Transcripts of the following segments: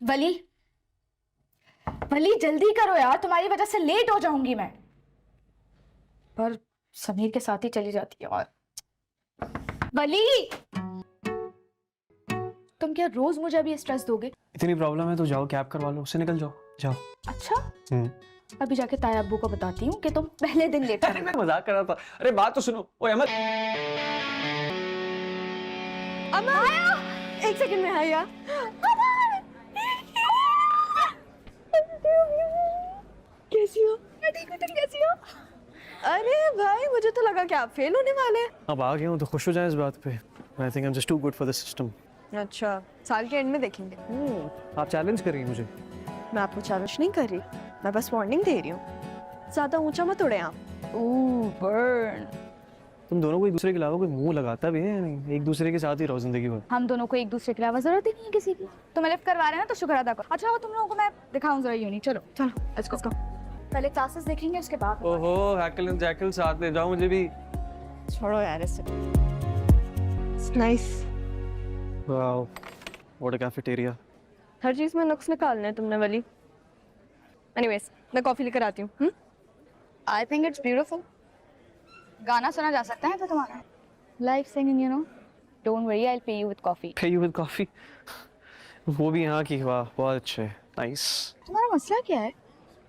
वली, वली जल्दी करो यार, तुम्हारी वजह से लेट हो जाऊंगी मैं। पर समीर के साथ ही चली जाती है। और वली, तुम क्या रोज मुझे अभी स्ट्रेस दोगे? इतनी प्रॉब्लम है तो जाओ कैब करवा लो, उससे निकल जाओ, जाओ। अच्छा, अभी जाके ताया अब्बू को बताती हूँ कि तुम पहले दिन लेट अरे मैं मजाक कर रहा था। अरे बात तो सुनो। ओए अमर, अमर एक सेकंड में है यार। कैसी हो? मैं ठीक हूँ, तुम कैसी हो? अरे भाई मुझे तो लगा कि आप फेल होने वाले हैं। अब आ गए हो तो खुश हो जाए इस बात पे। I think I am just too good for the system. अच्छा, साल के एंड में देखेंगे। आप चैलेंज कर रही हैं मुझे। मैं आपको चैलेंज नहीं कर रही, मैं बस वार्निंग दे रही हूँ। ज्यादा ऊंचा मत उड़े आप। बर्न। तुम दोनों को एक दूसरे के अलावा कोई मुंह लगाता भी है या नहीं? एक दूसरे के साथ ही रहो जिंदगी भर। हम दोनों को एक दूसरे के अलावा जरूरत ही नहीं है किसी की। तुम्हें लिफ्ट करवा रहे हैं ना, तो शुक्र अदा करो। अच्छा वो तुम लोगों को मैं दिखाऊं जरा यूनिट। चलो चलो लेट्स गो। पहले क्लासेस देखेंगे उसके बाद। ओहो हैकल एंड जैकल साथ ले जाओ मुझे भी। छोड़ो यार इसे। Nice. Wow what a cafeteria. हर चीज में नुक्स निकालने हैं तुमने वाली। एनीवेज मैं कॉफी लेकर आती हूँ। I think it's beautiful. गाना सुना जा सकता है तो तुम्हारा live singing, you know. Don't worry, I will pay you with coffee. पे यू विद कॉफी? वो भी यहाँ की? वाह बहुत अच्छे, नाइस। तुम्हारा मसला क्या है?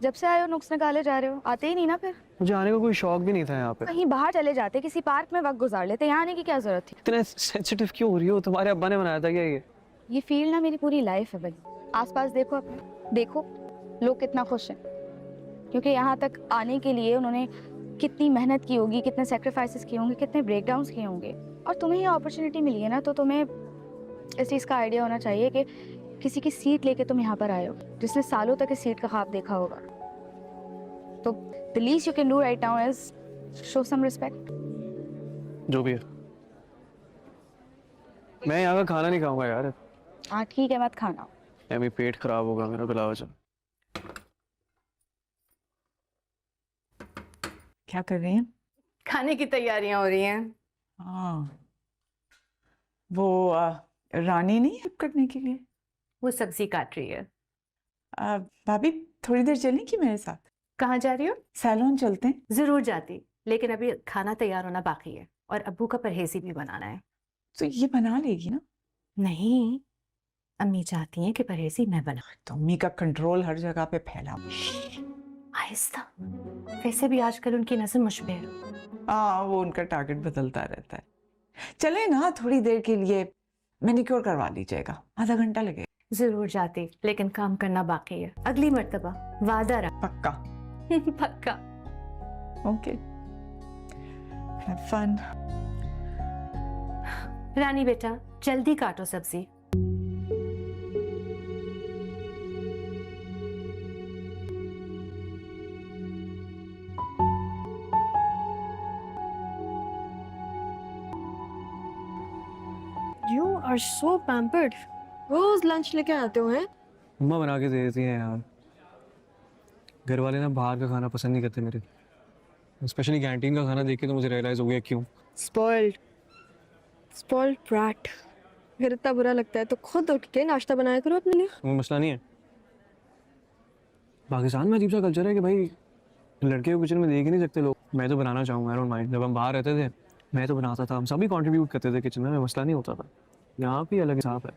जब से आए हो नुक्स निकाले जा रहे हो, आते ही नहीं ना फिर। मुझे आने का कोई शौक भी नहीं था यहाँ पे। कहीं बाहर चले जाते, किसी पार्क में वक्त गुजार लेते, यहाँ आने की क्या जरूरत थी? इतना सेंसिटिव क्यों हो रही हो? तुम्हारे अब्बा ने बनाया था क्या ये फील्ड ना मेरी पूरी लाइफ है भाई। आसपास देखो अपने, देखो लोग कितना खुश हैं, क्योंकि यहाँ तक आने के लिए उन्होंने कितनी मेहनत की होगी, कितने सेक्रीफाइसेस किए होंगे, कितने ब्रेकडाउन्स किए होंगे। और तुम्हें ये अपॉर्चुनिटी मिली है ना, तो तुम्हें इस चीज़ का आइडिया होना चाहिए कि किसी की सीट लेके तुम यहाँ पर आए हो, जिसने सालों तक इस सीट का ख्वाब देखा होगा। तो the least you can do right now is show some respect. जो भी है। मैं यहाँ का खाना नहीं खाऊंगा यार। हाँ ठीक है, मत खाना। मेरा पेट खराब होगा मेरा, बुलावा चल। क्या कर रही हैं? खाने की तैयारियां हो रही हैं। हाँ वो रानी नहीं हेल्प करने के लिए? वो सब्जी काट रही है। भाभी थोड़ी देर चलेंगी मेरे साथ? कहाँ जा रही हो? सैलून चलते हैं। जरूर जाती, लेकिन अभी खाना तैयार होना बाकी है और अब्बू का परहेजी भी बनाना है। तो ये बना लेगी ना? नहीं, अम्मी चाहती हैं कि परहेजी मैं बनाऊं। तो अम्मी का कंट्रोल हर जगह पे फैला। आहिस्ता। वैसे भी आजकल उनकी नजर मुझ पे है। हाँ वो उनका टारगेट बदलता रहता है। चले ना थोड़ी देर के लिए, मैनिक्योर करवा लीजिएगा, आधा घंटा लगेगा। जरूर जाती, लेकिन काम करना बाकी है। अगली मर्तबा वादा रहा। पक्का? पक्का। Okay have fun. रानी बेटा जल्दी काटो सब्जी। You are so pampered. रोज लंच लेके आते हो हैं? मम्मा बना के दे देती हैं यार। घर वाले ना बाहर का खाना पसंद नहीं करते मेरे, स्पेशली कैंटीन का खाना देख के तो मुझे रियलाइज हो गया क्यों। Spoiled brat. अगर इतना बुरा लगता है तो खुद उठ के नाश्ता बनाया करो अपने लिए। वो मसला नहीं है। पाकिस्तान में अजीब सा कल्चर है कि भाई लड़के को किचन में देख ही नहीं सकते लोग। मैं तो बनाना चाहूँगा, आई डोंट माइंड। जब हम बाहर रहते थे मैं तो बनाता था, हम सभी कंट्रीब्यूट करते थे किचन में, मसला नहीं होता था। यहाँ भी अलग हिसाब है।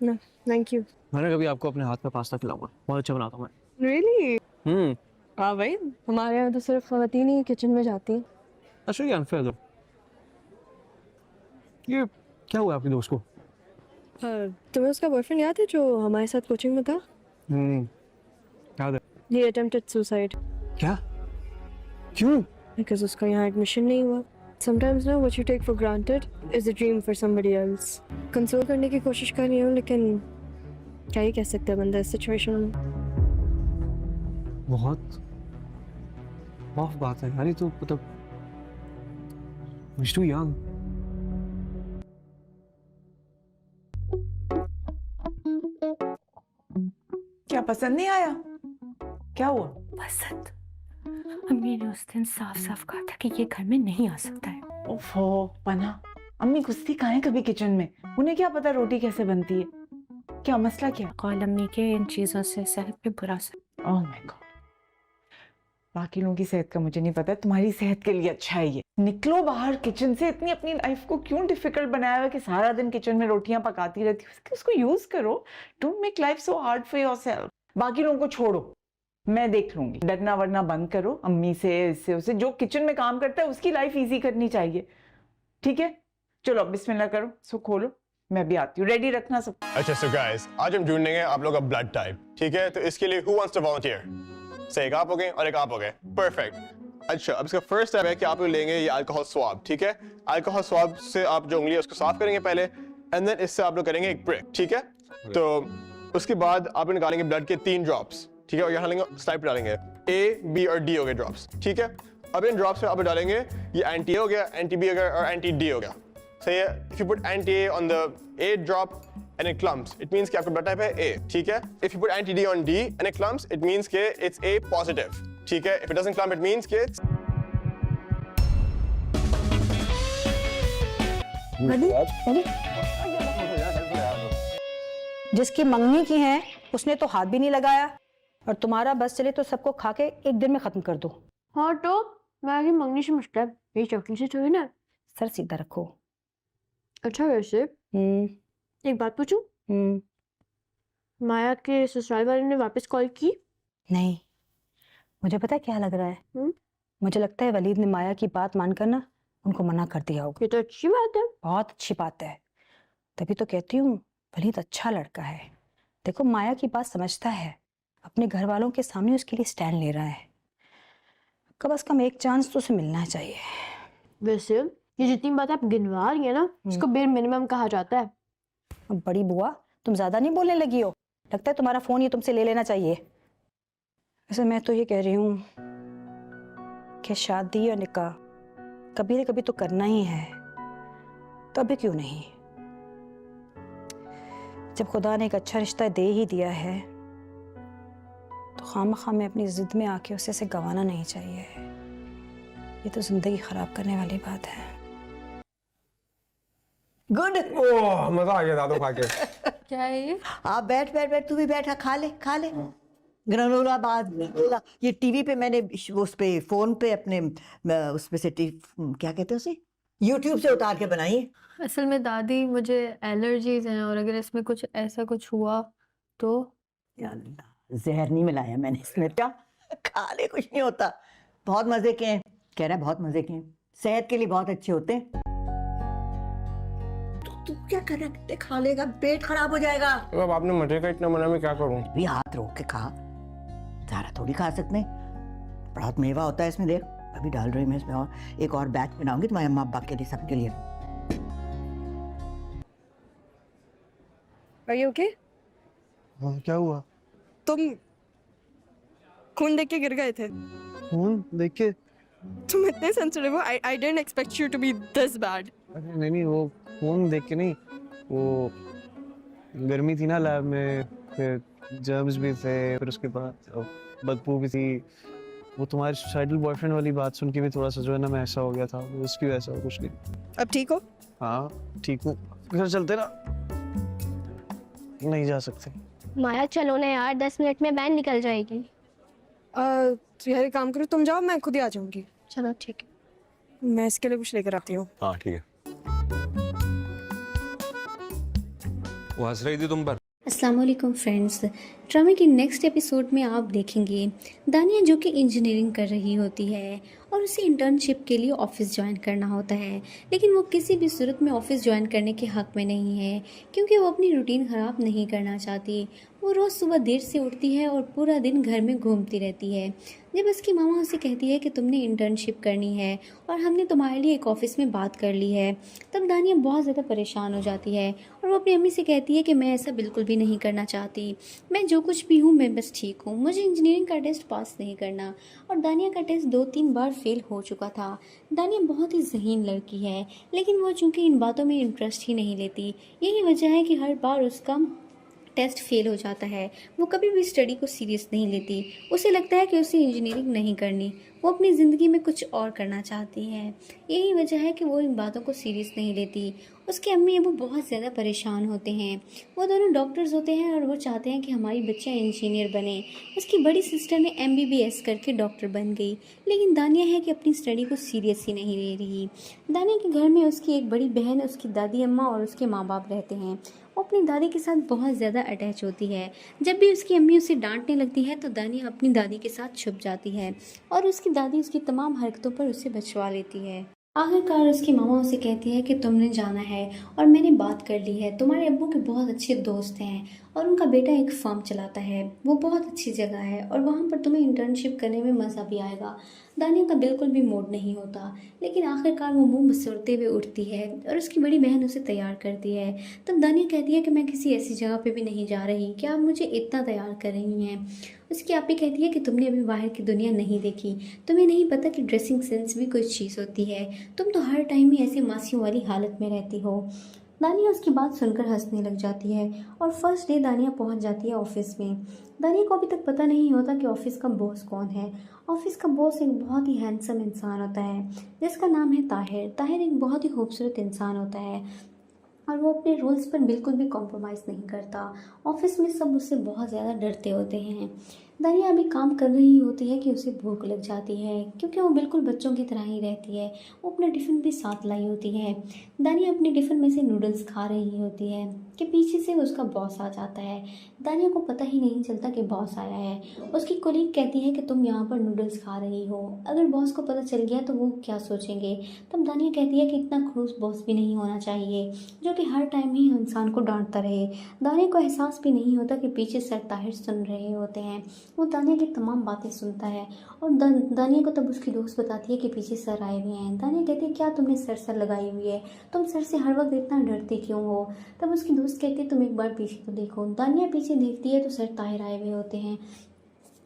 No, thank you. मैंने कभी आपको अपने हाथ का पास्ता खिलाऊंगा, बहुत अच्छा बनाता हूँ मैं। Really? हाँ भाई, हमारे यहाँ तो सिर्फ खवातीन ही किचन में जाती हैं। अच्छा ये अनफेयर है। ये क्या हुआ आपके दोस्त को? तुम्हें उसका बॉयफ्रेंड याद है जो हमारे साथ कोचिंग में था? याद है। He attempted suicide. क्या? क्यों? Because उसका यहाँ एडमिशन नहीं हुआ। Sometimes ना what you take for granted is a dream for somebody else. Console करने की कोशिश कर रही हूँ, लेकिन क्या ही कह सकता है बंदा इस सिचुएशन में। बहुत माफ बात है यार, ये तो मतलब He's too young. क्या पसंद नहीं आया? क्या हुआ? पसंद? अम्मी ने उस दिन साफ साफ कहा था कि ये घर में नहीं आ सकता है। ओफो पना, अम्मी घुसती कहाँ है कभी किचन में? उन्हें क्या पता रोटी कैसे बनती है? क्या मसला क्या? कॉल अम्मी के इन चीज़ों से सेहत पे बुरा असर। ओह माय गॉड, बाकी लोगों की सेहत का मुझे नहीं पता, तुम्हारी सेहत के लिए अच्छा है ये। निकलो बाहर किचन से, इतनी अपनी लाइफ को क्यों डिफिकल्ट बनाया हुआ है कि सारा दिन किचन में रोटियां पकाती रहती हो। उसको यूज करो, don't make life so hard for yourself. बाकी लोगों को छोड़ो, मैं देख लूंगी। डरना वरना बंद करो, अम्मी से इससे उसे, जो किचन में काम करता है उसकी लाइफ इजी करनी चाहिए, ठीक है? चलो बिस्मिल्लाह करो, सो खोलो, मैं भी आती हूँ, रेडी रखना सब। अच्छा सो गाइस, आज हम ढूंढेंगे आप लोग का ब्लड टाइप, ठीक है? तो इसके लिए हु वांट्स टू वॉलंटियर? से एक आप हो गए और एक आप हो गए, परफेक्ट। अच्छा, अब इसका फर्स्ट स्टेप है कि आप लोग लेंगे ये अल्कोहल स्वाब, ठीक है? अल्कोहल स्वाब से आप जो उंगली है उसको साफ करेंगे पहले, एंड देन इससे आप लोग करेंगे एक प्रिक, ठीक है? तो उसके बाद आप निकालेंगे ब्लड के 3 ड्रॉप्स, ठीक है? और यहाँ लेंगे, स्लाइड पे डालेंगे, ए, बी और डी हो गए ड्रॉप्स, ठीक है? अब इन ड्रॉप्स में आप डालेंगे ये एंटी ए हो गया, एंटी बी हो गया और एंटी डी हो गया, सही है? If you put anti A on the A drop and it clumps, it means कि आपका ब्लड टाइप है A, ठीक है? If you put anti D on D and it clumps, it means कि it's A positive, ठीक है? If it doesn't clump, it means कि it's जिसकी मंगनी की है उसने तो हाथ भी नहीं लगाया, और तुम्हारा बस चले तो सबको खा के एक दिन में खत्म कर दो। हाँ तो मैं मंगनी से मतलब ये चौकी से थोड़ी ना। सर सीधा रखो। अच्छा वैसे एक बात पूछूं? माया के ससुराल वाले ने वापस कॉल की? नहीं, मुझे पता है क्या लग रहा है। मुझे लगता है वलीद ने माया की बात मानकर ना उनको मना कर दिया होगा। ये तो अच्छी बात है। बहुत अच्छी बात है, तभी तो कहती हूँ वलीद अच्छा लड़का है। देखो माया की बात समझता है, अपने घर वालों के सामने उसके लिए स्टैंड ले रहा है। कम से कम एक चांस तो उसे मिलना चाहिए। वैसे ये जितनी बात आप गिनवा रही है ना, इसको बेर मिनिमम कहा जाता है। अब बड़ी बुआ तुम ज्यादा नहीं बोलने लगी हो? लगता है तुम्हारा फोन ये तुमसे ले लेना चाहिए। वैसे मैं तो ये कह रही हूँ कि शादी और निकाह कभी न कभी तो करना ही है, तो अभी क्यों नहीं? जब खुदा ने एक अच्छा रिश्ता दे ही दिया है तो खामखा में अपनी जिद में आके उसे ऐसे गंवाना नहीं चाहिए। ये तो जिंदगी खराब करने वाली बात है। गुड। ओह मजा आ गया दादू खा के। क्या है ये? आप बैठ बैठ बैठ, तू भी बैठा, खा ले खा ले। ग्रानोला बाद ये टीवी पे मैंने उस पे फोन पे अपने उस पे से क्या कहते हैं उसे, यूट्यूब से उतार के बनाई है। असल में दादी मुझे एलर्जीज हैं, और अगर इसमें कुछ ऐसा कुछ हुआ तो। या अल्लाह, जहर नहीं मिलाया मैंने इसमें, क्या खा ले, कुछ नहीं होता। बहुत मजे के हैं, कह रहा है बहुत मजे के हैं, सेहत के लिए बहुत अच्छे होते हैं। तू क्या कर रहा है? खा लेगा, पेट खराब हो जाएगा। अब आपने मजे का इतना मना, मैं क्या करूं? भी हाथ रोक के खा, सारा थोड़ी खा सकते हैं। बहुत मेवा होता है इसमें, देख अभी डाल रही मैं इसमें, और एक और बैच बनाऊंगी तुम्हारे अम्मा अब्बा के लिए, सबके लिए। Are you okay? हाँ, क्या हुआ? तुम खून देख के गिर गए थे। खून देख के? तुम इतने सेंसिटिव हो। I didn't expect you to be this bad. अरे नहीं, वो खून देख के नहीं, वो गर्मी थी ना लैब में, फिर जर्म्स भी थे, फिर उसके बाद बदबू भी थी। वो तुम्हारे सुसाइडल बॉयफ्रेंड वाली बात सुन के भी थोड़ा सा जो है ना मैं ऐसा हो गया था, उसकी वजह से, कुछ नहीं। अब ठीक हो? हाँ ठीक हूँ। घर चलते ना? नहीं जा सकते। माया चलो ना यार, 10 मिनट में वैन निकल जाएगी। तो यार एक काम करो, तुम जाओ, मैं खुद ही आ जाऊंगी। चलो ठीक है। मैं इसके लिए कुछ लेकर आती हूँ। हाँ ठीक है। वो हंस रही थी तुम पर। अस्सलाम वालेकुम फ्रेंड्स, ड्रामे के नेक्स्ट एपिसोड में आप देखेंगे दानिया जो कि इंजीनियरिंग कर रही होती है और उसे इंटर्नशिप के लिए ऑफिस ज्वाइन करना होता है, लेकिन वो किसी भी सूरत में ऑफिस ज्वाइन करने के हक़ में नहीं है, क्योंकि वो अपनी रूटीन ख़राब नहीं करना चाहती। वो रोज़ सुबह देर से उठती है और पूरा दिन घर में घूमती रहती है। जब उसकी मामा उसे कहती है कि तुमने इंटर्नशिप करनी है और हमने तुम्हारे लिए एक ऑफ़िस में बात कर ली है, तब दानिया बहुत ज़्यादा परेशान हो जाती है और वो अपनी अम्मी से कहती है कि मैं ऐसा बिल्कुल भी नहीं करना चाहती, मैं जो कुछ भी हूँ मैं बस ठीक हूँ, मुझे इंजीनियरिंग का टेस्ट पास नहीं करना। और दानिया का टेस्ट 2-3 बार फेल हो चुका था। दानिया बहुत ही ज़हीन लड़की है, लेकिन वो चूँकि इन बातों में इंटरेस्ट ही नहीं लेती। यही वजह है कि हर बार उसका टेस्ट फेल हो जाता है। वो कभी भी स्टडी को सीरियस नहीं लेती। उसे लगता है कि उसे इंजीनियरिंग नहीं करनी। वो अपनी ज़िंदगी में कुछ और करना चाहती है। यही वजह है कि वो इन बातों को सीरियस नहीं लेती। उसके अम्मी अबू बहुत ज़्यादा परेशान होते हैं। वो दोनों डॉक्टर्स होते हैं और वो चाहते हैं कि हमारी बच्चियाँ इंजीनियर बने। उसकी बड़ी सिस्टर ने MBBS करके डॉक्टर बन गई, लेकिन दानिया है कि अपनी स्टडी को सीरियस ही नहीं ले रही। दानिया के घर में उसकी एक बड़ी बहन, उसकी दादी अम्मा और उसके माँ बाप रहते हैं। वो अपनी दादी के साथ बहुत ज़्यादा अटैच होती है। जब भी उसकी अम्मी उसे डांटने लगती है तो दानिया अपनी दादी के साथ छुप जाती है और उसकी दादी उसकी तमाम हरकतों पर उसे बचवा लेती है। आखिरकार उसकी मामा उसे कहती है कि तुमने जाना है और मैंने बात कर ली है। तुम्हारे अब्बू के बहुत अच्छे दोस्त हैं और उनका बेटा एक फर्म चलाता है। वो बहुत अच्छी जगह है और वहाँ पर तुम्हें इंटर्नशिप करने में मज़ा भी आएगा। दानिया का बिल्कुल भी मूड नहीं होता, लेकिन आखिरकार वो मुंह बसुरते हुए उठती है और उसकी बड़ी बहन उसे तैयार करती है। तब दानिया कहती है कि मैं किसी ऐसी जगह पे भी नहीं जा रही, क्या आप मुझे इतना तैयार कर रही हैं। उसकी आपी कहती है कि तुमने अभी बाहर की दुनिया नहीं देखी, तुम्हें नहीं पता कि ड्रेसिंग सेंस भी कोई चीज़ होती है। तुम तो हर टाइम ही ऐसी मासियों वाली हालत में रहती हो। दानिया उसकी बात सुनकर हंसने लग जाती है और फर्स्ट डे दानिया पहुंच जाती है ऑफिस में। दानिया को अभी तक पता नहीं होता कि ऑफिस का बॉस कौन है। ऑफिस का बॉस एक बहुत ही हैंडसम इंसान होता है जिसका नाम है ताहिर। ताहिर एक बहुत ही खूबसूरत इंसान होता है और वो अपने रूल्स पर बिल्कुल भी कॉम्प्रोमाइज़ नहीं करता। ऑफिस में सब उससे बहुत ज़्यादा डरते होते हैं। दानिया अभी काम कर रही होती है कि उसे भूख लग जाती है, क्योंकि वो बिल्कुल बच्चों की तरह ही रहती है। वो अपना टिफ़िन भी साथ लाई होती है। दानिया अपने टिफ़िन में से नूडल्स खा रही होती है कि पीछे से उसका बॉस आ जाता है। दानिया को पता ही नहीं चलता कि बॉस आया है। उसकी कोलीग कहती है कि तुम यहाँ पर नूडल्स खा रही हो, अगर बॉस को पता चल गया तो वो क्या सोचेंगे। तब दानिया कहती है कि इतना खड़ूस बॉस भी नहीं होना चाहिए जो कि हर टाइम ही इंसान को डांटता रहे। दानिया को एहसास भी नहीं होता कि पीछे सर ताहिर सुन रहे होते हैं। वो दानिया की तमाम बातें सुनता है और दानिया को तब उसकी दोस्त बताती है कि पीछे सर आए हुए हैं। दानिया कहती है क्या तुमने सर लगाई हुई है, तुम सर से हर वक्त इतना डरती क्यों हो। तब उसकी दोस्त कहती है तुम एक बार पीछे तो देखो। दानिया पीछे देखती है तो सर ताहिर आए हुए होते हैं।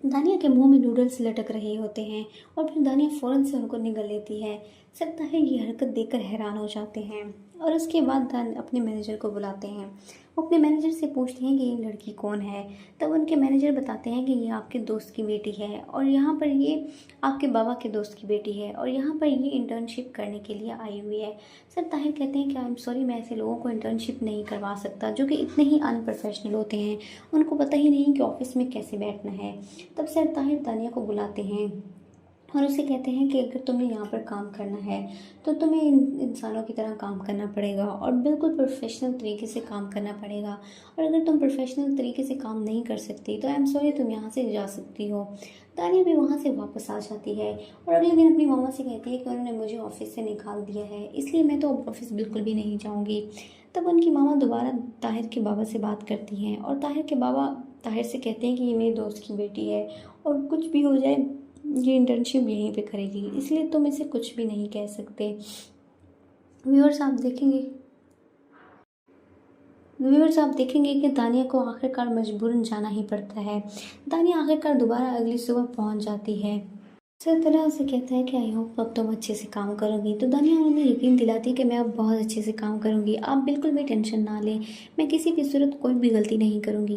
दानिया के मुंह में नूडल्स लटक रहे होते हैं और फिर दानिया फ़ौरन से उनको निगल लेती है। सर ताहिर ये हरकत देखकर हैरान हो जाते हैं और उसके बाद अपने मैनेजर को बुलाते हैं। वो अपने मैनेजर से पूछते हैं कि ये लड़की कौन है। तब उनके मैनेजर बताते हैं कि ये आपके दोस्त की बेटी है और यहाँ पर ये आपके बाबा के दोस्त की बेटी है और यहाँ पर ये इंटर्नशिप करने के लिए आई हुई है। सर ताहिर कहते हैं कि आई एम सॉरी, मैं ऐसे लोगों को इंटर्नशिप नहीं करवा सकता जो कि इतने ही अनप्रोफेशनल होते हैं, उनको पता ही नहीं कि ऑफिस में कैसे बैठना है। तब सर ताहिर दानिया को बुलाते हैं और उसे कहते हैं कि अगर तुम्हें यहाँ पर काम करना है तो तुम्हें इंसानों की तरह काम करना पड़ेगा और बिल्कुल प्रोफेशनल तरीके से काम करना पड़ेगा। और अगर तुम प्रोफेशनल तरीके से काम नहीं कर सकती तो आई एम सॉरी, तुम यहाँ से जा सकती हो। दानिया भी वहाँ से वापस आ जाती है और अगले दिन अपनी मामा से कहती है कि उन्होंने मुझे ऑफिस से निकाल दिया है, इसलिए मैं तो ऑफिस बिल्कुल भी नहीं जाऊँगी। तब उनकी मामा दोबारा ताहिर के बाबा से बात करती हैं और ताहिर के बाबा ताहिर से कहते हैं कि ये मेरे दोस्त की बेटी है और कुछ भी हो जाए ये इंटर्नशिप यहीं पे करेगी, इसलिए तुम इसे कुछ भी नहीं कह सकते। व्यूअर्स आप देखेंगे कि दानिया को आखिरकार मजबूरन जाना ही पड़ता है। दानिया आखिरकार दोबारा अगली सुबह पहुंच जाती है। सर तला उसे कहता है कि आई होप अब तुम अच्छे से काम करोगी। तो दानिया उन्हें यकीन दिलाती है कि मैं अब बहुत अच्छे से काम करूंगी, आप बिल्कुल भी टेंशन ना लें, मैं किसी भी सूरत कोई भी गलती नहीं करूंगी।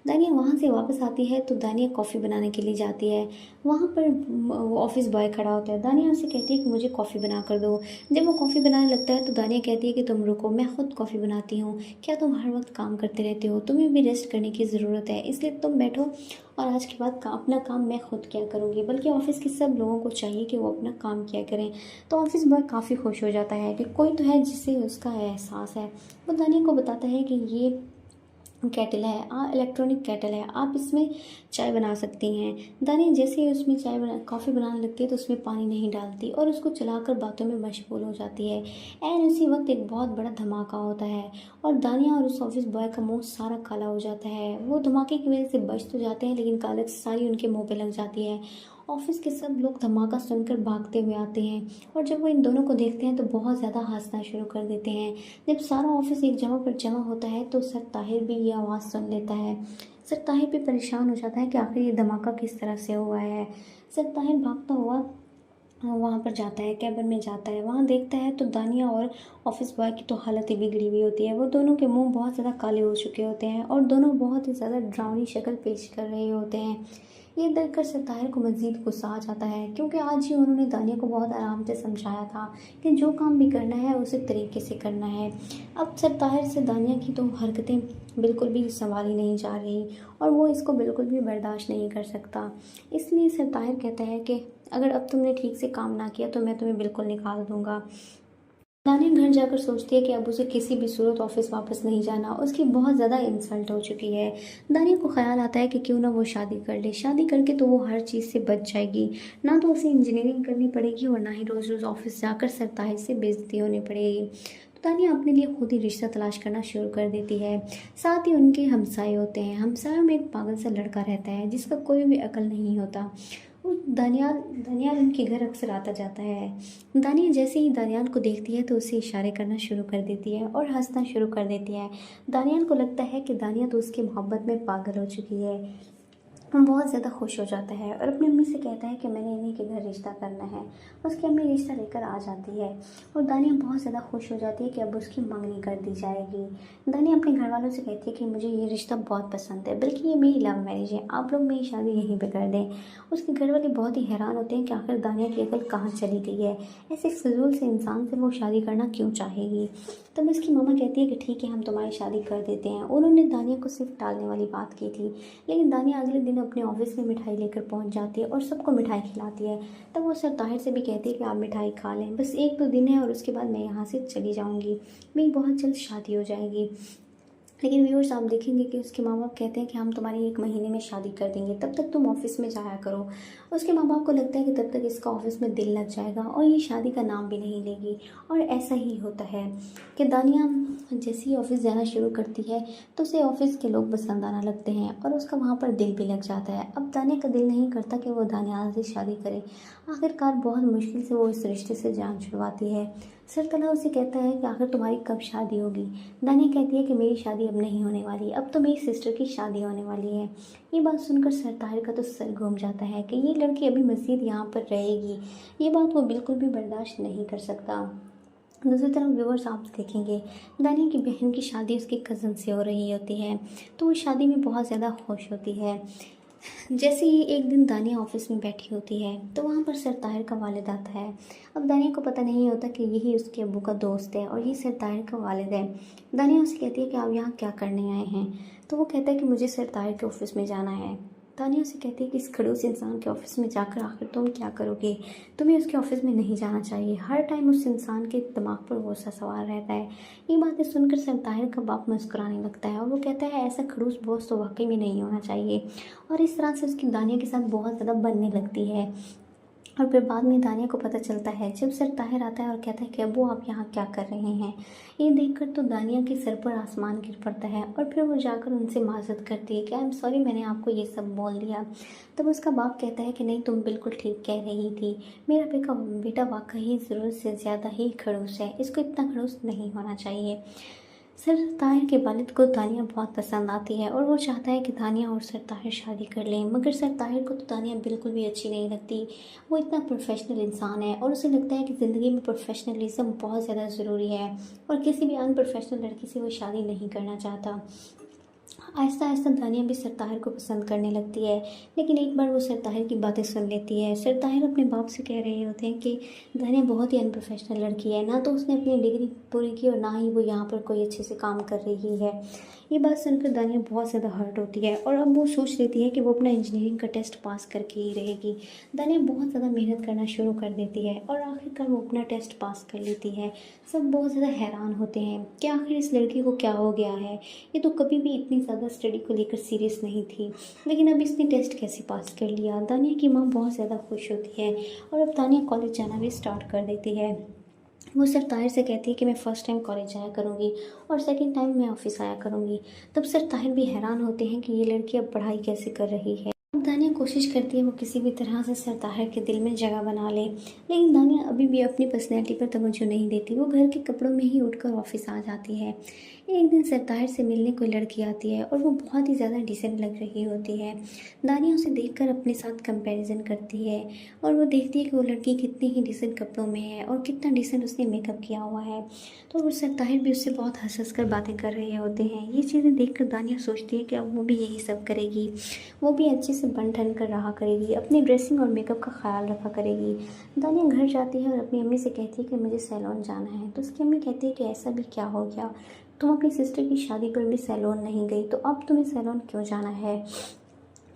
दानिया वहाँ से वापस आती है तो दानिया कॉफ़ी बनाने के लिए जाती है। वहाँ पर वो ऑफिस बॉय खड़ा होता है। दानिया उसे कहती है कि मुझे कॉफ़ी बना कर दो। जब वो कॉफ़ी बनाने लगता है तो दानिया कहती है कि तुम रुको, मैं खुद कॉफ़ी बनाती हूँ, क्या तुम हर वक्त काम करते रहते हो, तुम्हें भी रेस्ट करने की ज़रूरत है, इसलिए तुम बैठो और आज के बाद अपना काम मैं खुद किया करूँगी, बल्कि ऑफिस के सब लोगों को चाहिए कि वो अपना काम किया करें। तो ऑफिस बॉय काफ़ी खुश हो जाता है कि कोई तो है जिससे उसका एहसास है। वो दानिया को बताता है कि ये केटल है, इलेक्ट्रॉनिक केटल है, आप इसमें चाय बना सकती हैं। दानिया जैसे ही उसमें कॉफ़ी बनाने लगती है तो उसमें पानी नहीं डालती और उसको चलाकर बातों में मशगूल हो जाती है। एंड उसी वक्त एक बहुत बड़ा धमाका होता है और दानिया और उस ऑफिस बॉय का मुंह सारा काला हो जाता है। वो धमाके की वजह से बच तो जाते हैं लेकिन कालक सारी उनके मुंह पे लग जाती है। ऑफिस के सब लोग धमाका सुनकर भागते हुए आते हैं और जब वो इन दोनों को देखते हैं तो बहुत ज़्यादा हंसना शुरू कर देते हैं। जब सारा ऑफिस एक जगह पर जमा होता है तो सर ताहिर भी ये आवाज़ सुन लेता है। सर ताहिर भी परेशान हो जाता है कि आखिर ये धमाका किस तरह से हुआ है। सर ताहिर भागता हुआ वहाँ पर जाता है, कैबिन में जाता है। वहाँ देखता है तो दानिया और ऑफिस बॉय की तो हालत ही बिगड़ी हुई होती है। वो दोनों के मुंह बहुत ज़्यादा काले हो चुके होते हैं और दोनों बहुत ही ज़्यादा डरावनी शक्ल पेश कर रहे होते हैं। ये देखकर सरताहिर को मज़ीद गुस्सा आ जाता है, क्योंकि आज ही उन्होंने दानिया को बहुत आराम से समझाया था कि जो काम भी करना है उसे तरीके से करना है। अब सरताहिर से दानिया की तो हरकतें बिल्कुल भी संभाली नहीं जा रही और वो इसको बिल्कुल भी बर्दाश्त नहीं कर सकता। इसलिए सरताहिर कहता है कि अगर अब तुमने ठीक से काम ना किया तो मैं तुम्हें बिल्कुल निकाल दूँगा। दानिया घर जाकर सोचती है कि अब उसे किसी भी सूरत ऑफिस वापस नहीं जाना, उसकी बहुत ज़्यादा इंसल्ट हो चुकी है। दानिया को ख्याल आता है कि क्यों ना वो शादी कर ले, शादी करके तो वो हर चीज़ से बच जाएगी, ना तो उसे इंजीनियरिंग करनी पड़ेगी और ना ही रोज़ रोज़ ऑफिस जाकर सरताहिर से बेइज्जती होनी पड़ेगी। तो दानिया अपने लिए खुद ही रिश्ता तलाश करना शुरू कर देती है। साथ ही उनके हमसाए होते हैं। हमसायों में एक पागल सा लड़का रहता है जिसका कोई भी अकल नहीं होता। वो दानियाल उनके घर अक्सर आता जाता है। दानिया जैसे ही दानियाल को देखती है तो उसे इशारे करना शुरू कर देती है और हंसना शुरू कर देती है। दानियाल को लगता है कि दानिया तो उसकी मोहब्बत में पागल हो चुकी है। वो बहुत ज़्यादा खुश हो जाता है और अपनी अम्मी से कहता है कि मैंने इन्हीं के घर रिश्ता करना है। उसकी अम्मी रिश्ता लेकर आ जाती है और दानिया बहुत ज़्यादा खुश हो जाती है कि अब उसकी मंगनी कर दी जाएगी। दानिया अपने घर वालों से कहती है कि मुझे ये रिश्ता बहुत पसंद है, बल्कि ये मेरी लव मैरिज है, आप लोग मेरी शादी यहीं पर कर दें। उसके घर वाले बहुत ही हैरान होते हैं कि आखिर दानिया की अकल कहाँ चली गई है, ऐसे फजूल से इंसान से वो शादी करना क्यों चाहेगी। तब उसकी मामा कहती है कि ठीक है, हम तुम्हारी शादी कर देते हैं। उन्होंने दानिया को सिर्फ टालने वाली बात की थी, लेकिन दानिया अगले दिन अपने ऑफिस में मिठाई लेकर पहुंच जाती है और सबको मिठाई खिलाती है। तब वो सरताहिर से भी कहती है कि आप मिठाई खा लें, बस 1-2 दिन है और उसके बाद मैं यहाँ से चली जाऊँगी, मेरी बहुत जल्द शादी हो जाएगी। लेकिन व्यूअर्स आप देखेंगे कि उसके माँ बाप कहते हैं कि हम तुम्हारी 1 महीने में शादी कर देंगे, तब तक तुम ऑफिस में जाया करो। उसके माँ बाप को लगता है कि तब तक इसका ऑफिस में दिल लग जाएगा और ये शादी का नाम भी नहीं लेगी। और ऐसा ही होता है कि दानिया जैसे ही ऑफिस जाना शुरू करती है तो उसे ऑफिस के लोग पसंद आना लगते हैं और उसका वहाँ पर दिल भी लग जाता है। अब दानिया का दिल नहीं करता कि वो दानियाल से शादी करे। आखिरकार बहुत मुश्किल से वो इस रिश्ते से जान छुड़वाती है। सरतला उसे कहता है कि आखिर तुम्हारी कब शादी होगी। दानिया कहती है कि मेरी शादी अब नहीं होने वाली, अब तो मेरी सिस्टर की शादी होने वाली है। ये बात सुनकर सरताहिर का तो सर घूम जाता है कि ये लड़की अभी मज़ीद यहाँ पर रहेगी। ये बात वो बिल्कुल भी बर्दाश्त नहीं कर सकता। दूसरी तरफ व्यूअर्स आप देखेंगे दानिया की बहन की शादी उसकी कज़न से हो रही होती है, तो वो शादी में बहुत ज़्यादा खुश होती है। जैसे ही एक दिन दानिया ऑफिस में बैठी होती है तो वहाँ पर सरताहिर का वालिद आता है। अब दानिया को पता नहीं होता कि यही उसके अब्बू का दोस्त है और ये सरताहिर का वालिद है। दानिया उसे कहती है कि आप यहाँ क्या करने आए हैं, तो वो कहता है कि मुझे सरताहिर के ऑफिस में जाना है। दानिया उसे कहती है कि इस खड़ूस इंसान के ऑफिस में जाकर आखिर तुम क्या करोगे, तुम्हें उसके ऑफिस में नहीं जाना चाहिए, हर टाइम उस इंसान के दिमाग पर गुस्सा सवार रहता है। ये बातें सुनकर सरताहिर का बाप मुस्कुराने लगता है और वो कहता है ऐसा खड़ूस बॉस तो वाकई में नहीं होना चाहिए। और इस तरह से उसकी दानिया के साथ बहुत ज़्यादा बनने लगती है। और फिर बाद में दानिया को पता चलता है जब सरताहिर आता है और कहता है कि अब्बू आप यहाँ क्या कर रहे हैं। ये देखकर तो दानिया के सर पर आसमान गिर पड़ता है और फिर वो जाकर उनसे माजरत करती है कि आई एम सॉरी, मैंने आपको ये सब बोल दिया। तब उसका बाप कहता है कि नहीं, तुम बिल्कुल ठीक कह रही थी, मेरा बेटा वाकई ज़रूरत से ज़्यादा ही खड़ूस है, इसको इतना खड़ूस नहीं होना चाहिए। सरताहिर के वालिद को दानिया बहुत पसंद आती है और वो चाहता है कि दानिया और सरताहिर शादी कर लें, मगर सरताहिर को तो दानिया बिल्कुल भी अच्छी नहीं लगती। वो इतना प्रोफेशनल इंसान है और उसे लगता है कि ज़िंदगी में प्रोफेशनलिज्म बहुत ज़्यादा ज़रूरी है और किसी भी अनप्रोफेशनल लड़की से वो शादी नहीं करना चाहता। आहिस्ता आहिस्ता दानिया भी सरताहिर को पसंद करने लगती है, लेकिन एक बार वो सरताहिर की बातें सुन लेती है। सरताहिर अपने बाप से कह रहे होते हैं कि दानिया बहुत ही अनप्रोफेशनल लड़की है, ना तो उसने अपनी डिग्री पूरी की और ना ही वो यहाँ पर कोई अच्छे से काम कर रही है। ये बात सुनकर दानिया बहुत ज़्यादा हर्ट होती है और अब वो सोच लेती है कि वो अपना इंजीनियरिंग का टेस्ट पास करके ही रहेगी। दानिया बहुत ज़्यादा मेहनत करना शुरू कर देती है और आखिरकार वो अपना टेस्ट पास कर लेती है। सब बहुत ज़्यादा हैरान होते हैं कि आखिर इस लड़की को क्या हो गया है, ये तो कभी भी इतनी ज़्यादा स्टडी को लेकर सीरियस नहीं थी, लेकिन अब इसने टेस्ट कैसे पास कर लिया। दानिया की माँ बहुत ज़्यादा खुश होती है और अब दानिया कॉलेज जाना भी स्टार्ट कर देती है। वो सरताहिर से कहती है कि मैं फ़र्स्ट टाइम कॉलेज जाया करूँगी और सेकंड टाइम मैं ऑफिस आया करूँगी। तब सरताहिर भी हैरान होते हैं कि ये लड़की अब पढ़ाई कैसे कर रही है। अब दानिया कोशिश करती है वो किसी भी तरह से सरताहिर के दिल में जगह बना ले, लेकिन दानिया अभी भी अपनी पर्सनैलिटी पर तवज्जो नहीं देती। वो घर के कपड़ों में ही उठकर ऑफिस आ जाती है। एक दिन सरताहिर से मिलने कोई लड़की आती है और वो बहुत ही ज़्यादा डिसेंट लग रही होती है। दानिया उसे देखकर अपने साथ कंपैरिजन करती है और वो देखती है कि वो लड़की कितनी ही डिसेंट कपड़ों में है और कितना डिसेंट उसने मेकअप किया हुआ है। तो वो सरताहिर भी उससे बहुत हंस कर बातें कर रहे होते हैं। ये चीज़ें देखकर दानिया सोचती है कि अब वो भी यही सब करेगी, वो भी अच्छे से से बन ठन कर रहा करेगी, अपनी ड्रेसिंग और मेकअप का ख्याल रखा करेगी। दानिया घर जाती है और अपनी अम्मी से कहती है कि मुझे सैलून जाना है। तो उसकी अम्मी कहती है कि ऐसा भी क्या हो गया, तुम अपनी सिस्टर की शादी पर भी सैलून नहीं गई, तो अब तुम्हें सैलून क्यों जाना है।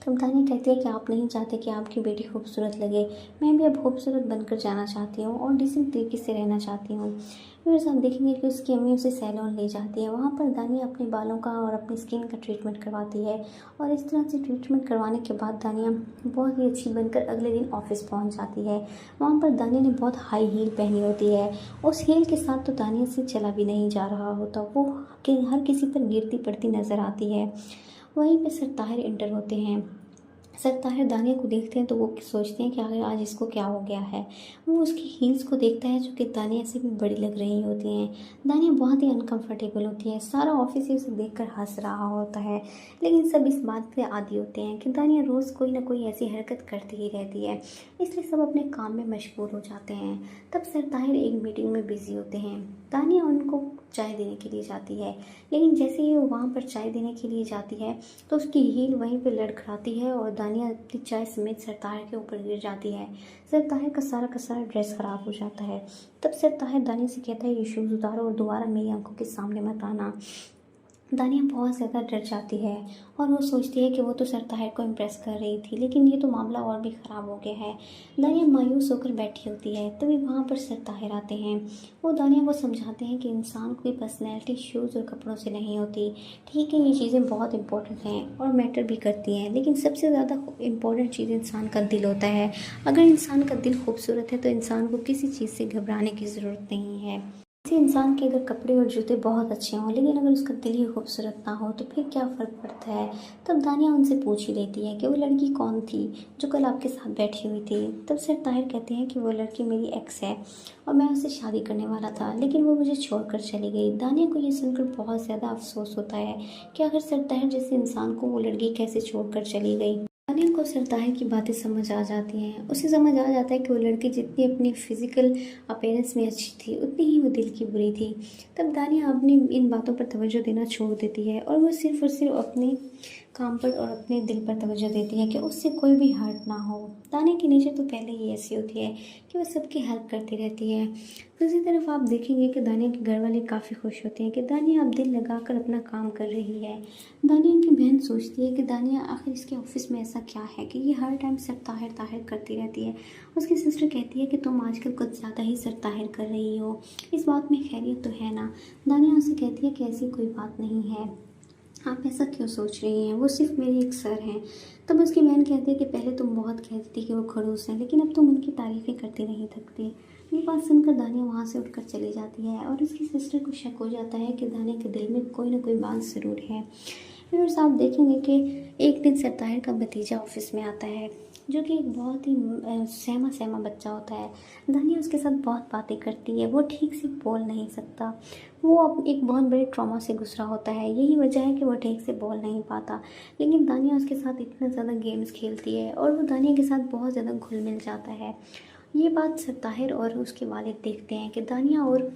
तब दानिया कहती है कि आप नहीं चाहते कि आपकी बेटी खूबसूरत लगे, मैं भी अब खूबसूरत बनकर जाना चाहती हूँ और डिसेंट तरीके से रहना चाहती हूँ। फिर आप देखेंगे कि उसकी अम्मी उसे सैलून ले जाती है। वहाँ पर दानिया अपने बालों का और अपनी स्किन का ट्रीटमेंट करवाती है और इस तरह से ट्रीटमेंट करवाने के बाद दानिया बहुत ही अच्छी बनकर अगले दिन ऑफिस पहुँच जाती है। वहाँ पर दानिया ने बहुत हाई हील पहनी होती है। उस हील के साथ तो दानिया से चला भी नहीं जा रहा होता, वो हर किसी पर गिरती पड़ती नज़र आती है। वहीं पे सर ताहिर इंटर होते हैं। सर ताहिर दानिया को देखते हैं तो वो सोचते हैं कि आखिर आज इसको क्या हो गया है। वो उसकी हील्स को देखता है जो कि दानिया से भी बड़ी लग रही होती हैं। दानिया बहुत ही अनकंफर्टेबल होती है। सारा ऑफिस ही उसे देखकर हंस रहा होता है, लेकिन सब इस बात पे आदी होते हैं कि दानिया रोज़ कोई ना कोई ऐसी हरकत करती ही रहती है, इसलिए सब अपने काम में मशगूल हो जाते हैं। तब सर ताहिर एक मीटिंग में बिजी होते हैं। दानिया उनको चाय देने के लिए जाती है, लेकिन जैसे ही वो वहाँ पर चाय देने के लिए जाती है तो उसकी हील वहीं पर लड़खड़ाती है और दानिया अपनी चाय समेत सर ताहिर के ऊपर गिर जाती है। सर ताहिर का सारा ड्रेस ख़राब हो जाता है। तब सर ताहिर दानिया से कहता है ये शूज़ उतारो और दोबारा मेरी आंखों के सामने मत आना। दानिया बहुत ज़्यादा डर जाती है और वो सोचती है कि वो तो सर ताहिर को इम्प्रेस कर रही थी, लेकिन ये तो मामला और भी ख़राब हो गया है। दानिया मायूस होकर बैठी होती है, तभी वहाँ पर सर ताहिर आते हैं। वो दानिया को समझाते हैं कि इंसान की पर्सनैलिटी शूज़ और कपड़ों से नहीं होती। ठीक है, ये चीज़ें बहुत इंपॉर्टेंट हैं और मैटर भी करती हैं, लेकिन सबसे ज़्यादा इम्पॉर्टेंट चीज़ इंसान का दिल होता है। अगर इंसान का दिल खूबसूरत है तो इंसान को किसी चीज़ से घबराने की ज़रूरत नहीं है। किसी इंसान के अगर कपड़े और जूते बहुत अच्छे हों, लेकिन अगर उसका दिल ही खूबसूरत ना हो तो फिर क्या फ़र्क पड़ता है। तब दानिया उनसे पूछ ही लेती है कि वो लड़की कौन थी जो कल आपके साथ बैठी हुई थी। तब सर ताहिर कहते हैं कि वो लड़की मेरी एक्स है और मैं उससे शादी करने वाला था, लेकिन वो मुझे छोड़कर चली गई। दानिया को ये सुनकर बहुत ज़्यादा अफसोस होता है कि आखिर सर ताहिर जैसे इंसान को वो लड़की कैसे छोड़कर चली गई। दानिया को सर ताहिर की बातें समझ आ जाती हैं। उसे समझ आ जाता है कि वो लड़की जितनी अपनी फिज़िकल अपीयरेंस में अच्छी थी उतनी ही वो दिल की बुरी थी। तब दानिया अपनी इन बातों पर तवज्जो देना छोड़ देती है और वो सिर्फ़ और सिर्फ अपने काम पर और अपने दिल पर तवज्जो देती है कि उससे कोई भी हर्ट ना हो। दानिया की नेचर तो पहले ही ऐसी होती है कि वो सबकी हेल्प करती रहती है। दूसरी तरफ आप देखेंगे कि दानिया के घर वाले काफ़ी खुश होते हैं कि दानिया अब दिल लगाकर अपना काम कर रही है। दानिया की बहन सोचती है कि दानिया आखिर इसके ऑफिस में ऐसा क्या है कि ये हर टाइम सर ताहिर ताहिर करती रहती है। उसकी सिस्टर कहती है कि तुम आजकल कुछ ज़्यादा ही सर ताहिर कर रही हो, इस बात में खैरियत तो है ना। दानिया उसे कहती है कि ऐसी कोई बात नहीं है, आप ऐसा क्यों सोच रही हैं, वो सिर्फ मेरे एक सर हैं। तब उसकी बहन कहती है कि पहले तुम बहुत कहती थी कि वो खड़ूस हैं, लेकिन अब तुम उनकी तारीफ़ें करती नहीं थकती। ये बात सुनकर दानिया वहाँ से उठकर चली जाती है और उसकी सिस्टर को शक हो जाता है कि दानिया के दिल में कोई ना कोई बात ज़रूर है। फिर आप देखेंगे कि एक दिन सर ताहिर का भतीजा ऑफिस में आता है जो कि एक बहुत ही सहमा बच्चा होता है। दानिया उसके साथ बहुत बातें करती है, वो ठीक से बोल नहीं सकता। वो अब एक बहुत बड़े ट्रॉमा से गुजरा होता है, यही वजह है कि वो ठीक से बोल नहीं पाता। लेकिन दानिया उसके साथ इतना ज़्यादा गेम्स खेलती है और वो दानिया के साथ बहुत ज़्यादा घुल मिल जाता है। ये बात सर ताहिर और उसके वालिद देखते हैं कि दानिया और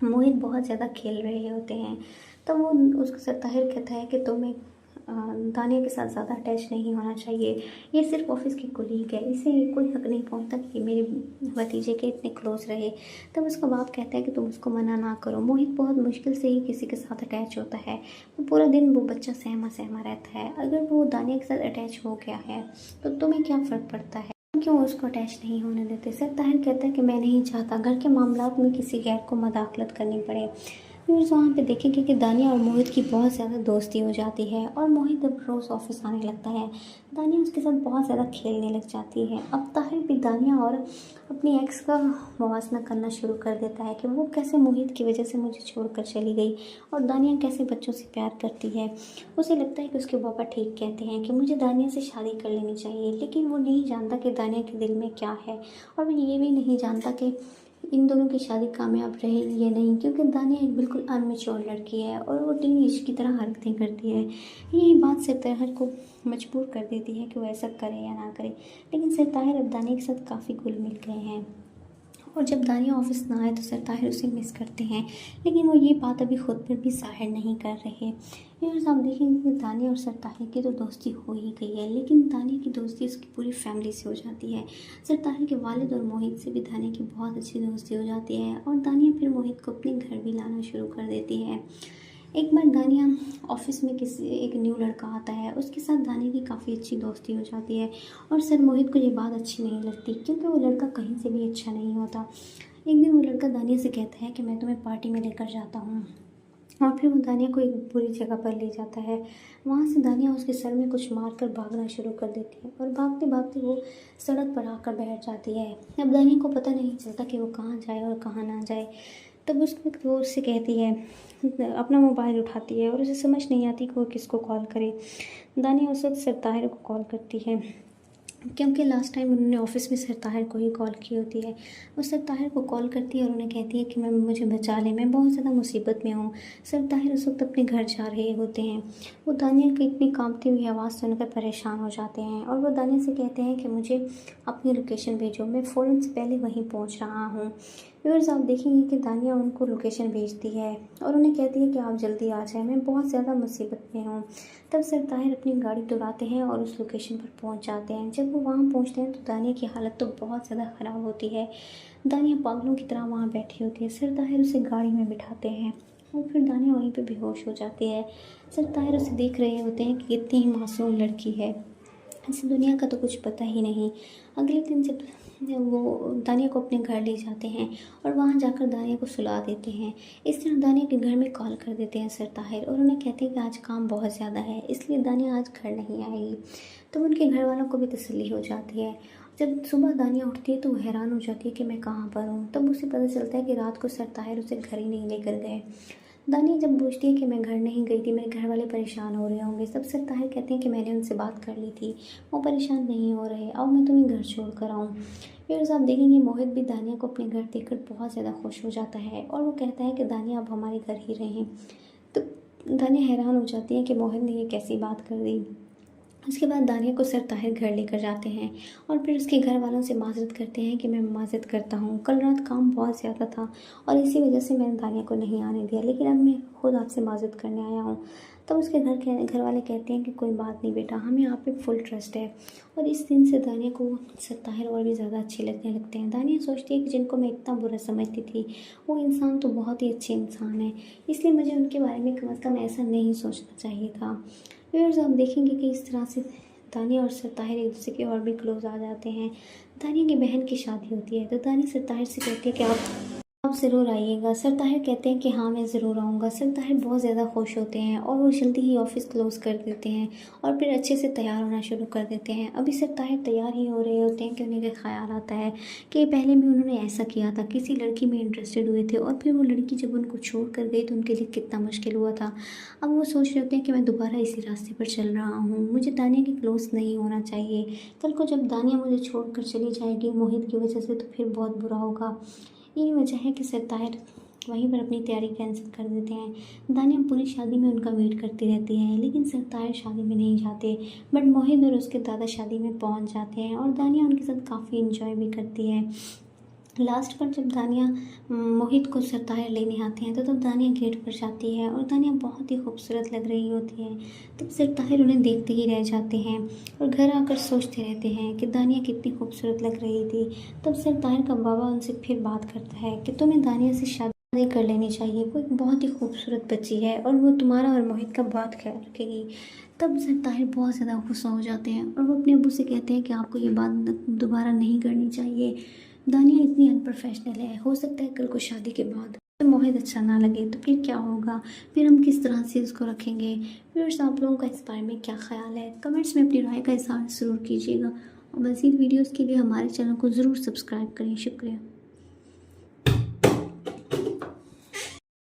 मोहित बहुत ज़्यादा खेल रहे होते हैं। तब वो उसको सर ताहिर कहता है कि तुम्हें दानिया के साथ ज़्यादा अटैच नहीं होना चाहिए, ये सिर्फ ऑफिस की कोलीग है, इसे कोई हक नहीं पहुंचता कि मेरे भतीजे के इतने क्लोज रहे। तब उसका बाप कहता है कि तुम उसको मना ना करो। मोहित बहुत मुश्किल से ही किसी के साथ अटैच होता है, वो पूरा दिन वो बच्चा सहमा रहता है। अगर वो दानिया के साथ अटैच हो गया है तो तुम्हें क्या फ़र्क पड़ता है, क्यों उसको अटैच नहीं होने देते। सर ताहिर कहता है कि मैं नहीं चाहता घर के मामलात में किसी गैर को मदाखलत करनी पड़े। फिर वहाँ पे देखेंगे कि दानिया और मोहित की बहुत ज़्यादा दोस्ती हो जाती है और मोहित अब रोज़ ऑफिस आने लगता है। दानिया उसके साथ बहुत ज़्यादा खेलने लग जाती है। अब ताहिर भी दानिया और अपनी एक्स का मुवाजना करना शुरू कर देता है कि वो कैसे मोहित की वजह से मुझे छोड़कर चली गई और दानिया कैसे बच्चों से प्यार करती है। उसे लगता है कि उसके पापा ठीक कहते हैं कि मुझे दानिया से शादी कर लेनी चाहिए, लेकिन वो नहीं जानता कि दानिया के दिल में क्या है और वो ये भी नहीं जानता कि इन दोनों की शादी कामयाब रहेगी या नहीं, क्योंकि दानिया एक बिल्कुल अनमेच्योर लड़की है और वो टीनेज की तरह हरकतें करती है। यही बात सर ताहिर को मजबूर कर देती है कि वो ऐसा करे या ना करे, लेकिन सर ताहिर अब दानिया के साथ काफ़ी घुल मिल गए हैं और जब दानिया ऑफिस ना आए तो सर ताहिर उसे मिस करते हैं, लेकिन वो ये बात अभी खुद पर भी जाहिर नहीं कर रहे। व्यूअर्स आप देखेंगे कि दानिया और सर ताहिर की तो दोस्ती हो ही गई है, लेकिन दानिया की दोस्ती उसकी पूरी फैमिली से हो जाती है। सर ताहिर के वालिद और मोहित से भी दानिया की बहुत अच्छी दोस्ती हो जाती है और दानिया फिर मोहित को अपने घर भी लाना शुरू कर देती है। एक बार दानिया ऑफिस में एक न्यू लड़का आता है, उसके साथ दानिया की काफ़ी अच्छी दोस्ती हो जाती है और सर मोहित को ये बात अच्छी नहीं लगती क्योंकि वो लड़का कहीं से भी अच्छा नहीं होता। एक दिन वो लड़का दानिया से कहता है कि मैं तुम्हें पार्टी में लेकर जाता हूँ और फिर वो दानिया को एक बुरी जगह पर ले जाता है। वहाँ से दानिया उसके सर में कुछ मार कर भागना शुरू कर देती है और भागते भागते वो सड़क पर आकर बैठ जाती है। अब दानिया को पता नहीं चलता कि वो कहाँ जाए और कहाँ ना जाए। तब उस वक्त वो उससे कहती है, अपना मोबाइल उठाती है और उसे समझ नहीं आती कि वो किसको कॉल करे। दानिया उस वक्त सर ताहिर को कॉल करती है क्योंकि लास्ट टाइम उन्होंने ऑफिस में सर ताहिर को ही कॉल की होती है। वो सर ताहिर को कॉल करती है और उन्हें कहती है कि मैं मुझे बचा लें, मैं बहुत ज़्यादा मुसीबत में हूँ। सर ताहिर उस वक्त अपने घर जा रहे होते हैं। वो दानिया की इतनी कांपती हुई आवाज़ सुनकर परेशान हो जाते हैं और वो दानिया से कहते हैं कि मुझे अपनी लोकेशन भेजो, मैं फ़ौरन से पहले वहीं पहुँच रहा हूँ। व्यूअर्स आप देखेंगे कि दानिया उनको लोकेशन भेजती है और उन्हें कहती है कि आप जल्दी आ जाएं, मैं बहुत ज़्यादा मुसीबत में हूँ। तब सर ताहिर अपनी गाड़ी दौड़ाते हैं और उस लोकेशन पर पहुँच जाते हैं। जब वो वहाँ पहुँचते हैं तो दानिया की हालत तो बहुत ज़्यादा ख़राब होती है। दानिया पागलों की तरह वहाँ बैठी होती है। सर ताहिर उसे गाड़ी में बिठाते हैं और फिर दानिया वहीं पर बेहोश हो जाती है। सर ताहिर उसे देख रहे होते हैं कि कितनी ही मासूम लड़की है, इस दुनिया का तो कुछ पता ही नहीं। अगले दिन जब वो दानिया को अपने घर ले जाते हैं और वहाँ जाकर दानिया को सुला देते हैं। इस तरह दानिया के घर में कॉल कर देते हैं सर ताहिर और उन्हें कहते हैं कि आज काम बहुत ज़्यादा है, इसलिए दानिया आज घर नहीं आएगी। तो उनके घर वालों को भी तसल्ली हो जाती है। जब सुबह दानिया उठती है तो वो हैरान हो जाती है कि मैं कहाँ पर हूँ। तब उसे पता चलता है कि रात को सर ताहिर उसे घर ही नहीं लेकर गए। दानिया जब पूछती है कि मैं घर नहीं गई थी, मेरे घर वाले परेशान हो रहे होंगे। सब सर ताहिर कहते हैं कि मैंने उनसे बात कर ली थी, वो परेशान नहीं हो रहे, अब मैं तुम्हें घर छोड़ कर आऊँ। फिर आप देखेंगे मोहित भी दानिया को अपने घर देखकर बहुत ज़्यादा खुश हो जाता है और वो कहता है कि दानिया अब हमारे घर ही रहें। तो दानिया हैरान हो जाती है कि मोहित ने ये कैसी बात कर दी। उसके बाद दानिया को सर ताहिर घर लेकर जाते हैं और फिर उसके घर वालों से माजरत करते हैं कि मैं माजरत करता हूँ, कल रात काम बहुत ज़्यादा था और इसी वजह से मैंने दानिया को नहीं आने दिया, लेकिन अब मैं खुद आपसे माजरत करने आया हूँ। तब उसके घर वाले कहते हैं कि कोई बात नहीं बेटा, हमें आप पे फुल ट्रस्ट है। और इस दिन से दानिया को सर ताहिर और भी ज़्यादा अच्छे लगने लगते हैं। दानिया सोचती है कि जिनको मैं इतना बुरा समझती थी वो इंसान तो बहुत ही अच्छे इंसान है, इसलिए मुझे उनके बारे में कम अज़ कम ऐसा नहीं सोचना चाहिए था। व्यूअर्स आप देखेंगे कि इस तरह से दानिया और सर ताहिर एक दूसरे के और भी क्लोज आ जाते हैं। दानिया की बहन की शादी होती है तो दानिया सर ताहिर से कहती है कि आप ज़रूर आइएगा। सर ताहिर कहते हैं कि हाँ मैं ज़रूर आऊँगा। सर ताहिर बहुत ज़्यादा खुश होते हैं और वो जल्दी ही ऑफिस क्लोज़ कर देते हैं और फिर अच्छे से तैयार होना शुरू कर देते हैं। अभी सर ताहिर तैयार ही हो रहे होते हैं कि उन्हें ख्याल आता है कि पहले भी उन्होंने ऐसा किया था, किसी लड़की में इंटरेस्टेड हुए थे और फिर वो लड़की जब उनको छोड़ कर गई तो उनके लिए कितना मुश्किल हुआ था। अब वो सोच रहे होते हैं कि मैं दोबारा इसी रास्ते पर चल रहा हूँ, मुझे दानिया के क्लोज़ नहीं होना चाहिए। कल को जब दानिया मुझे छोड़ कर चली जाएगी मोहित की वजह से तो फिर बहुत बुरा होगा। यही वजह है कि सर ताहिर वहीं पर अपनी तैयारी कैंसिल कर देते हैं। दानिया पूरी शादी में उनका वेट करती रहती है, लेकिन सर ताहिर शादी में नहीं जाते, बट मोहित और उसके दादा शादी में पहुंच जाते हैं और दानिया उनके साथ काफ़ी इंजॉय भी करती है। लास्ट पर जब दानिया मोहित को सर ताहिर लेने आते हैं तो तब दानिया गेट पर जाती है और दानिया बहुत ही खूबसूरत लग रही होती है। तब सर ताहिर उन्हें देखते ही रह जाते हैं और घर आकर सोचते रहते हैं कि दानिया कितनी खूबसूरत लग रही थी। तब सर ताहिर का बाबा उनसे फिर बात करता है कि तुम्हें दानिया से शादी कर लेनी चाहिए, वो एक बहुत ही खूबसूरत बच्ची है और वो तुम्हारा और मोहित का बहुत ख्याल रखेगी। तब सर ताहिर बहुत ज़्यादा गुस्सा हो जाते हैं और वो अपने अब्बू से कहते हैं कि आपको ये बात दोबारा नहीं करनी चाहिए, दानिया इतनी अनप्रोफेशनल है, हो सकता है कल को शादी के बाद तो मोहित अच्छा ना लगे तो फिर क्या होगा, फिर हम किस तरह से उसको रखेंगे। फिर आप लोगों का इस बारे में क्या ख्याल है, कमेंट्स में अपनी राय का इज़हार ज़रूर कीजिएगा और मज़ीद वीडियोज़ के लिए हमारे चैनल को ज़रूर सब्सक्राइब करें। शुक्रिया।